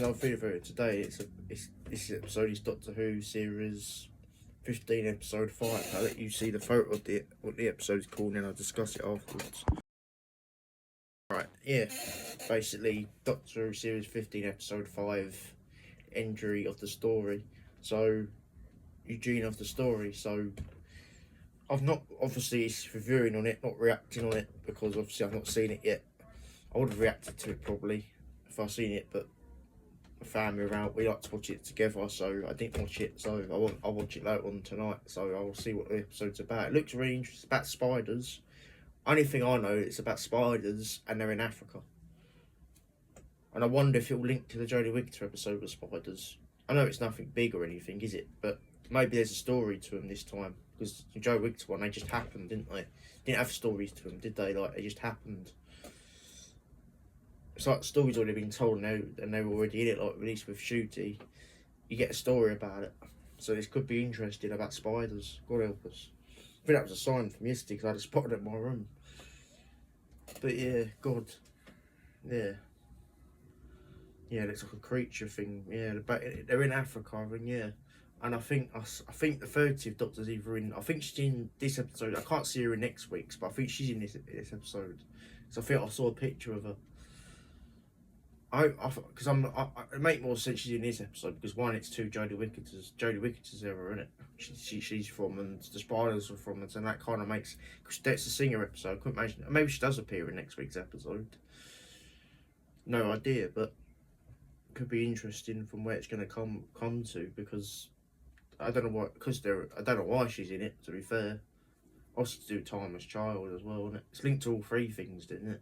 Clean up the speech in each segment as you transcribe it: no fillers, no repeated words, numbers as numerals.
another video today. This episode is Doctor Who series 15, episode 5. I'll let you see the photo of what the episode is called, and I'll discuss it afterwards. Right, yeah. Basically, Doctor Who series 15, episode 5, injury of the story. So, Eugene of the story. So, I've not obviously reviewing on it, not reacting on it, because obviously I've not seen it yet. I would have reacted to it probably if I'd seen it, but my family around, we like to watch it together, so I didn't watch it. So I'll watch it later on tonight. So I'll see what the episode's about. It looks really interesting. It's about spiders. Only thing I know, it's about spiders, and they're in Africa. And I wonder if it'll link to the Jodie Whittaker episode with spiders. I know it's nothing big or anything, is it? But maybe there's a story to them this time. Because the Jodie Whittaker one, they just happened, didn't they? Didn't have stories to them, did they? Like, they just happened. It's like the story's already been told now, and they were already in it, like released with Shooty. You get a story about it. So this could be interesting about spiders. God help us. I think that was a sign from yesterday, because I just spotted it in my room. But yeah, God. Yeah. Yeah, it's like a creature thing. Yeah, they're in Africa, I think, yeah. And I think the 30th Doctor's either in, I think she's in this episode. I can't see her in next week's, but I think she's in this episode. So I think I saw a picture of her. Because it make more sense she's in this episode, because one, it's two Jodie Whittaker's era, isn't it? She's from, and the spiders are from, and that kind of makes, because that's the singer episode. I couldn't imagine. Maybe she does appear in next week's episode. No idea, but it could be interesting from where it's going to come to, because I don't know what, I don't know why she's in it. To be fair, also to do with Timeless Child as well, isn't it? It's linked to all three things, didn't it?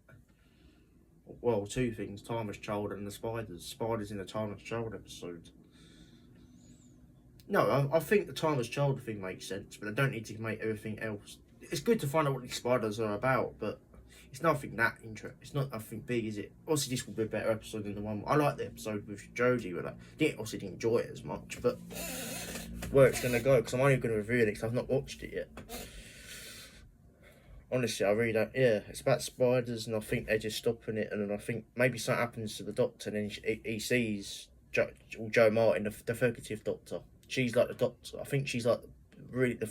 Well, two things: Timeless Child and the spiders. Spiders in the Timeless Child episode. No, I think the Timeless Child thing makes sense, but I don't need to make everything else. It's good to find out what these spiders are about, but it's nothing that interesting. It's not nothing big, is it? Obviously, this will be a better episode than the one. I like the episode with Jodie, but obviously didn't enjoy it as much. But where it's going to go, because I'm only going to review it because I've not watched it yet. Honestly, I really don't. Yeah, it's about spiders, and I think they're just stopping it. And then I think maybe something happens to the Doctor, and then he sees Jo Martin, the 30th Doctor. She's like the Doctor. I think she's like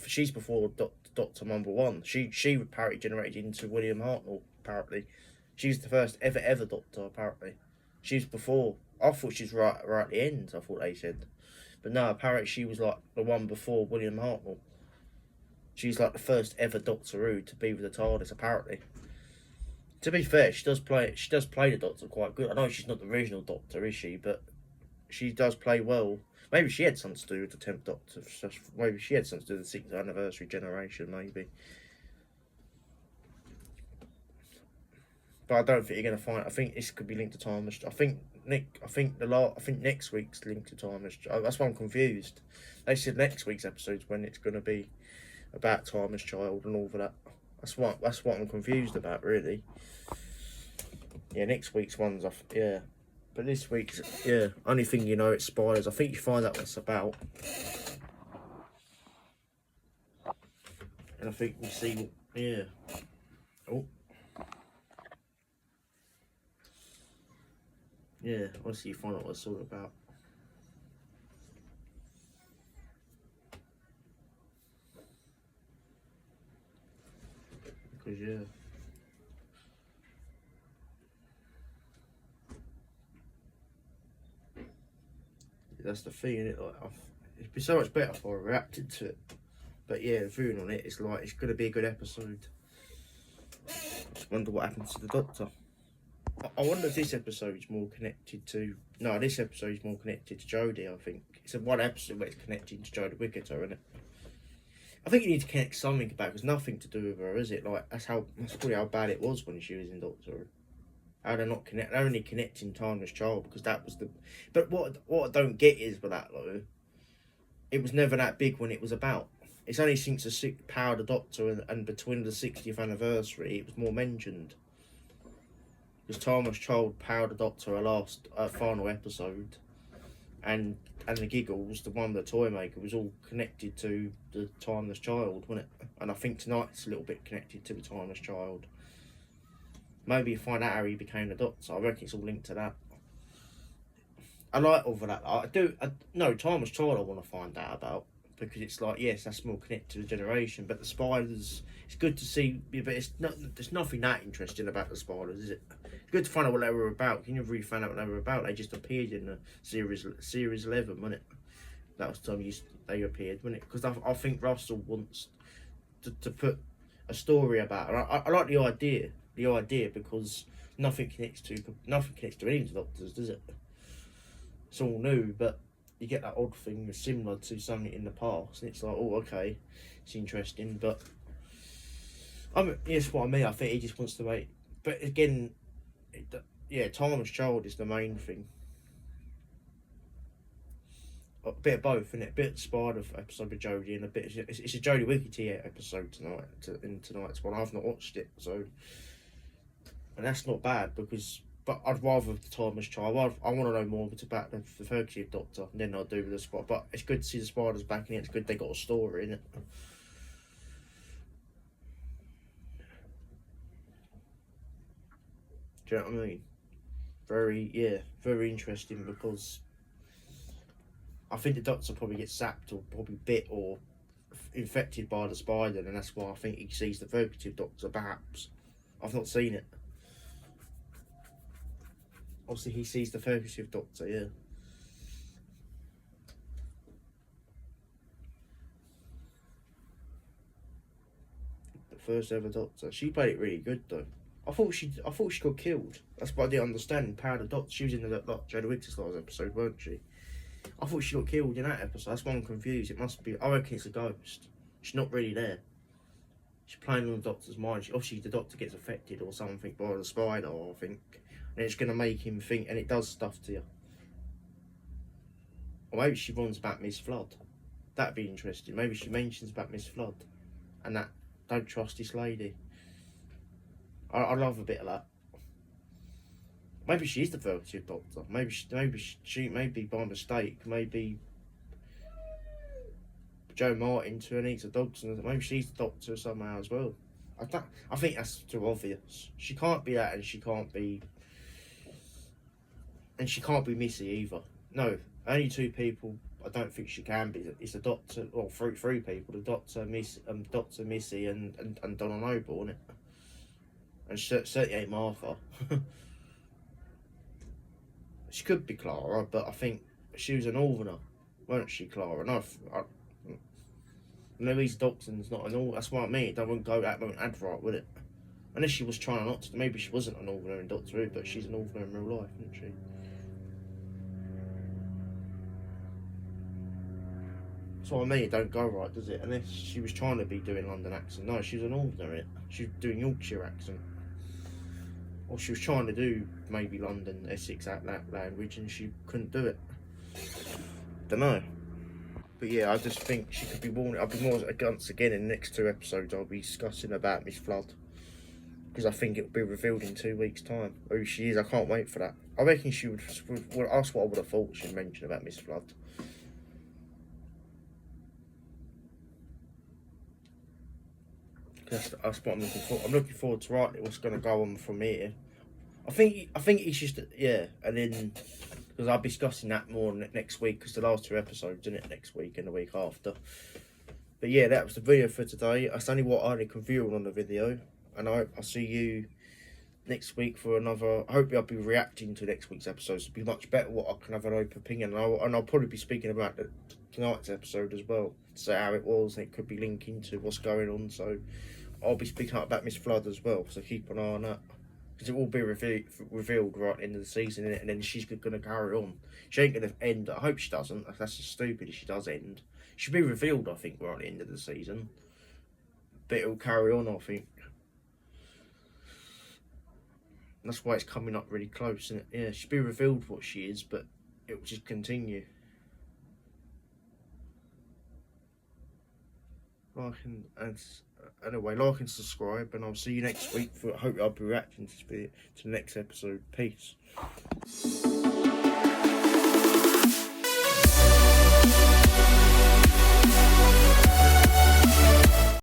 she's before Doctor number 1. She apparently generated into William Hartnell. Apparently, she's the first ever Doctor. Apparently, she's before. I thought she's right at the end. I thought they said, but no. Apparently, she was like the one before William Hartnell. She's like the first ever Doctor Who to be with the TARDIS, apparently. To be fair, she does play the Doctor quite good. I know she's not the original Doctor, is she? But she does play well. Maybe she had something to do with the 10th Doctor. Maybe she had something to do with the 6th anniversary generation, maybe. But I don't think you're gonna find. I think this could be linked to Timeless. I think next week's linked to Timeless. That's why I'm confused. They said next week's episode's when it's gonna be about Timeless Child and all of that. That's what I'm confused about, really. Yeah, next week's one's off. Yeah, but this week's, yeah, only thing you know, it's spiders. I think you find out what it's about, and I think we see. Yeah. Oh. Yeah. Obviously, you find out what it's all about. Because yeah. That's the thing, innit? Like, it'd be so much better if I reacted to it. But yeah, viewing on it, it's like, it's going to be a good episode. Just wonder what happens to the Doctor. I wonder if this episode is more connected to... No, this episode is more connected to Jodie, I think. It's one episode where it's connected to Jodie Whittaker, isn't it? I think you need to connect something about it, because nothing to do with her, is it? Like, that's probably how bad it was when she was in Doctor Who. How they're not connect, they're only connecting Timeless Child, because that was the... But what I don't get is with that, though, it was never that big when it was about. It's only since the Power of the Doctor and between the 60th anniversary, it was more mentioned. Because Timeless Child, Power of the Doctor, our last final episode, and the Giggles, the one with the toy maker, was all connected to the Timeless Child, wasn't it? And I think tonight's a little bit connected to the Timeless Child. Maybe you find out how he became the Doctor. I reckon it's all linked to that. I like all of that. No, Time Was Child I want to find out about, because it's like, yes, that's more connected to the generation, but the spiders, it's good to see, but there's nothing that interesting about the spiders, is it? It's good to find out what they were about. You never really found out what they were about. They just appeared in the series 11, wasn't it? That was the time they appeared, wasn't it? Because I think Russell wants to put a story about it. I like the idea, because nothing connects to any of the Doctors, does it? It's all new, but you get that odd thing similar to something in the past, and it's like, oh, okay, it's interesting, but yes, what I mean. I think he just wants to make, but again, Time Was Child is the main thing. A bit of both, isn't it? A bit of the Spider episode with Jodie, and a bit. It's a Jodie Wickety episode in tonight's one. I've not watched it, so, and that's not bad, because. But I'd rather the Time Was Child. I want to know more about the fugitive Doctor than I do with the Spider. But it's good to see the Spiders back in it. It's good they got a story in it. Do you know what I mean? Very interesting, because I think the Doctor probably gets sapped or probably bit or infected by the spider, and that's why I think he sees the fugitive Doctor. Perhaps I've not seen it. Obviously, he sees the fugitive Doctor. Yeah. The first ever Doctor. She played it really good though. I thought she got killed. That's what I didn't understand. Power the Doctor. She was in the Jodie Whittaker's episode, weren't she? I thought she got killed in that episode. That's why I'm confused. It must be. I reckon it's a ghost. She's not really there. She's playing on the Doctor's mind. Obviously, the Doctor gets affected or something by the spider, I think, and it's going to make him think, and it does stuff to you. Or maybe she runs back Miss Flood. That'd be interesting. Maybe she mentions about Miss Flood, and that don't trust this lady. I love a bit of that. Maybe she's the fugitive Doctor. Maybe by mistake. Maybe Joe Martin turns the Doctor. Maybe she's the Doctor somehow as well. I think that's too obvious. She can't be that, and she can't be Missy either. No, only two people I don't think she can be. It's the Doctor, or three people: the Doctor, Doctor Missy, and Donna Noble, isn't it? And certainly ain't Martha. She could be Clara, but I think she was a Northerner, weren't she, Clara? No, Louise Dobson's not a Northerner. That's what I mean. That wouldn't add right, would it? Unless she was trying not to. Maybe she wasn't a Northerner in Doctor Who, but she's a Northerner in real life, isn't she? That's what I mean. It don't go right, does it? Unless she was trying to be doing London accent. No, she was a Northerner. She was doing Yorkshire accent. Or she was trying to do maybe London, Essex, that language, and she couldn't do it. Don't know. But yeah, I just think she could be warned. I'll be more once again in the next two episodes. I'll be discussing about Miss Flood, because I think it'll be revealed in 2 weeks' time who she is. I can't wait for that. I reckon she would ask what I would have thought she'd mention about Miss Flood. That's what I'm looking for. I'm looking forward to what's going to go on from here. I think it's just and then because I'll be discussing that more next week, because the last two episodes, isn't it, next week and the week after. But yeah, that was the video for today. That's only what I can view on the video, and I hope I'll see you next week for another. I hope I'll be reacting to next week's episodes. It'll be much better. What I can have an open opinion, and I'll probably be speaking about tonight's episode as well, to say how it was, and it could be linking to what's going on. So I'll be speaking up about Miss Flood as well, so keep an eye on that, because it will be revealed right at the end of the season, innit? And then she's going to carry on. She ain't going to end. I hope she doesn't. That's just stupid if she does end. She'll be revealed, I think, right at the end of the season. But it'll carry on, I think. That's why it's coming up really close, isn't it? Yeah, she'll be revealed what she is, but it will just continue. Anyway, like and subscribe, and I'll see you next week. I hope I'll be reacting to the next episode. Peace.